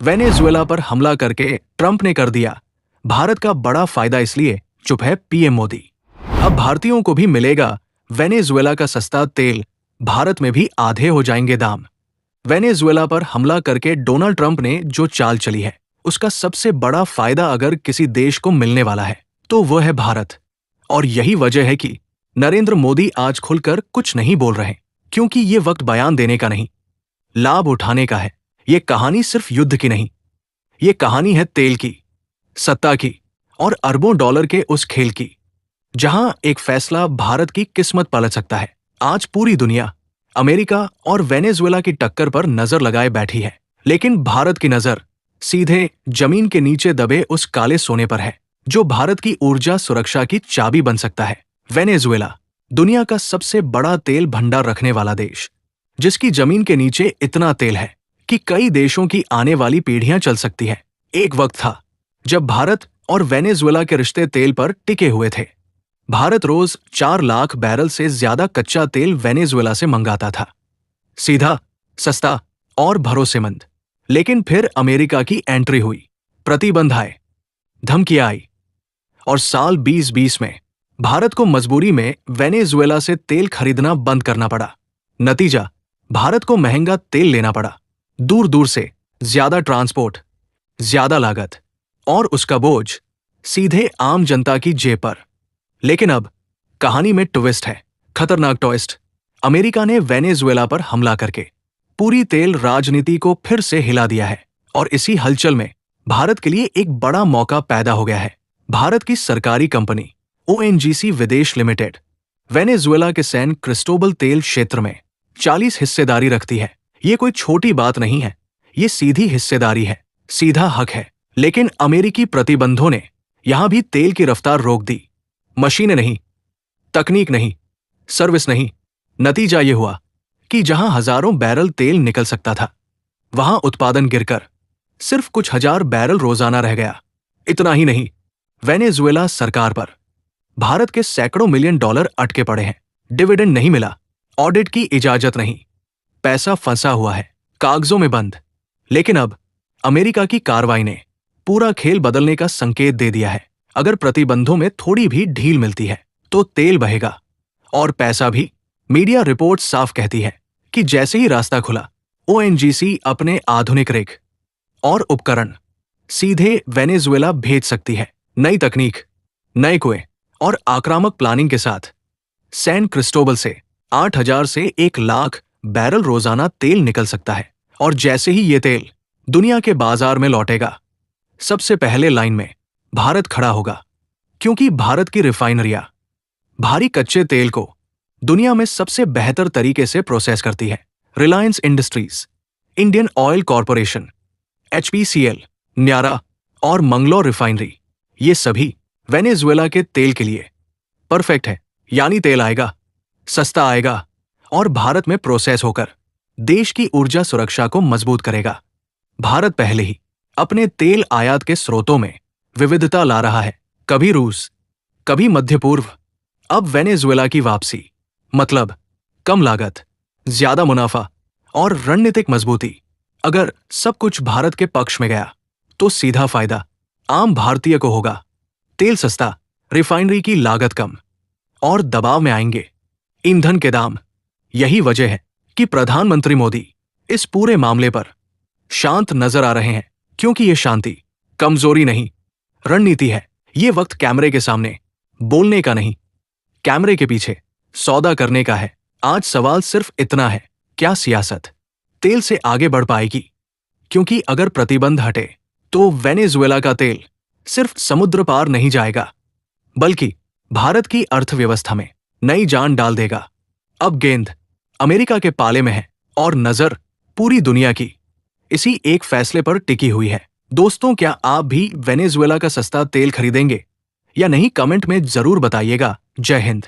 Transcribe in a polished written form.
Venezuela पर हमला करके ट्रंप ने कर दिया भारत का बड़ा फायदा, इसलिए चुप है पीएम मोदी। अब भारतीयों को भी मिलेगा वेनेजुएला का सस्ता तेल, भारत में भी आधे हो जाएंगे दाम। वेनेजुएला पर हमला करके डोनाल्ड ट्रंप ने जो चाल चली है, उसका सबसे बड़ा फायदा अगर किसी देश को मिलने वाला है तो वो है भारत। और यही वजह है कि नरेंद्र मोदी आज खुलकर कुछ नहीं बोल रहे, क्योंकि ये वक्त बयान देने का नहीं, लाभ उठाने का है। ये कहानी सिर्फ युद्ध की नहीं, ये कहानी है तेल की, सत्ता की और अरबों डॉलर के उस खेल की, जहां एक फैसला भारत की किस्मत पलट सकता है। आज पूरी दुनिया अमेरिका और वेनेजुएला की टक्कर पर नजर लगाए बैठी है, लेकिन भारत की नजर सीधे जमीन के नीचे दबे उस काले सोने पर है जो भारत की ऊर्जा सुरक्षा की चाबी बन सकता है। वेनेजुएला दुनिया का सबसे बड़ा तेल भंडार रखने वाला देश, जिसकी जमीन के नीचे इतना तेल है कि कई देशों की आने वाली पीढ़ियां चल सकती है। एक वक्त था जब भारत और वेनेजुएला के रिश्ते तेल पर टिके हुए थे। भारत रोज 4 लाख बैरल से ज्यादा कच्चा तेल वेनेजुएला से मंगाता था, सीधा, सस्ता और भरोसेमंद। लेकिन फिर अमेरिका की एंट्री हुई, प्रतिबंध आए, धमकियां आई और साल 2020 में भारत को मजबूरी में वेनेजुएला से तेल खरीदना बंद करना पड़ा। नतीजा, भारत को महंगा तेल लेना पड़ा, दूर दूर से, ज्यादा ट्रांसपोर्ट, ज्यादा लागत और उसका बोझ सीधे आम जनता की जेब पर। लेकिन अब कहानी में ट्विस्ट है, खतरनाक ट्विस्ट। अमेरिका ने वेनेजुएला पर हमला करके पूरी तेल राजनीति को फिर से हिला दिया है और इसी हलचल में भारत के लिए एक बड़ा मौका पैदा हो गया है। भारत की सरकारी कंपनी ओएनजीसी विदेश लिमिटेड वेनेजुएला के सैन क्रिस्टोबल तेल क्षेत्र में 40 हिस्सेदारी रखती है। ये कोई छोटी बात नहीं है, ये सीधी हिस्सेदारी है, सीधा हक है। लेकिन अमेरिकी प्रतिबंधों ने यहां भी तेल की रफ्तार रोक दी। मशीनें नहीं, तकनीक नहीं, सर्विस नहीं। नतीजा ये हुआ कि जहां हजारों बैरल तेल निकल सकता था, वहां उत्पादन गिरकर सिर्फ कुछ हजार बैरल रोजाना रह गया। इतना ही नहीं, वेनेजुएला सरकार पर भारत के सैकड़ों मिलियन डॉलर अटके पड़े हैं। डिविडेंड नहीं मिला, ऑडिट की इजाजत नहीं, पैसा फंसा हुआ है, कागजों में बंद। लेकिन अब अमेरिका की कार्रवाई ने पूरा खेल बदलने का संकेत दे दिया है। अगर प्रतिबंधों में थोड़ी भी ढील मिलती है तो तेल बहेगा और पैसा भी। मीडिया रिपोर्ट साफ कहती है कि जैसे ही रास्ता खुला, ओएनजीसी अपने आधुनिक रिग और उपकरण सीधे वेनेजुएला भेज सकती है। नई तकनीक, नए कुएं और आक्रामक प्लानिंग के साथ सैन क्रिस्टोबल से 8,000 से 1 लाख बैरल रोजाना तेल निकल सकता है। और जैसे ही ये तेल दुनिया के बाजार में लौटेगा, सबसे पहले लाइन में भारत खड़ा होगा, क्योंकि भारत की रिफाइनरियां भारी कच्चे तेल को दुनिया में सबसे बेहतर तरीके से प्रोसेस करती है। Reliance industries, Indian oil corporation, HPCL, न्यारा और मंगलोर रिफाइनरी, ये सभी वेनेजुएला के तेल के लिए परफेक्ट है। यानी तेल आएगा, सस्ता आएगा और भारत में प्रोसेस होकर देश की ऊर्जा सुरक्षा को मजबूत करेगा। भारत पहले ही अपने तेल आयात के स्रोतों में विविधता ला रहा है, कभी रूस, कभी मध्य पूर्व, अब वेनेजुएला की वापसी। मतलब कम लागत, ज्यादा मुनाफा और रणनीतिक मजबूती। अगर सब कुछ भारत के पक्ष में गया तो सीधा फायदा आम भारतीय को होगा। तेल सस्ता, रिफाइनरी की लागत कम और दबाव में आएंगे ईंधन के दाम। यही वजह है कि प्रधानमंत्री मोदी इस पूरे मामले पर शांत नजर आ रहे हैं, क्योंकि ये शांति कमजोरी नहीं, रणनीति है। ये वक्त कैमरे के सामने बोलने का नहीं, कैमरे के पीछे सौदा करने का है। आज सवाल सिर्फ इतना है, क्या सियासत तेल से आगे बढ़ पाएगी? क्योंकि अगर प्रतिबंध हटे तो वेनेजुएला का तेल सिर्फ समुद्र पार नहीं जाएगा, बल्कि भारत की अर्थव्यवस्था में नई जान डाल देगा। अब गेंद अमेरिका के पाले में है और नजर पूरी दुनिया की इसी एक फैसले पर टिकी हुई है। दोस्तों, क्या आप भी वेनेजुएला का सस्ता तेल खरीदेंगे या नहीं? कमेंट में जरूर बताइएगा। जय हिंद।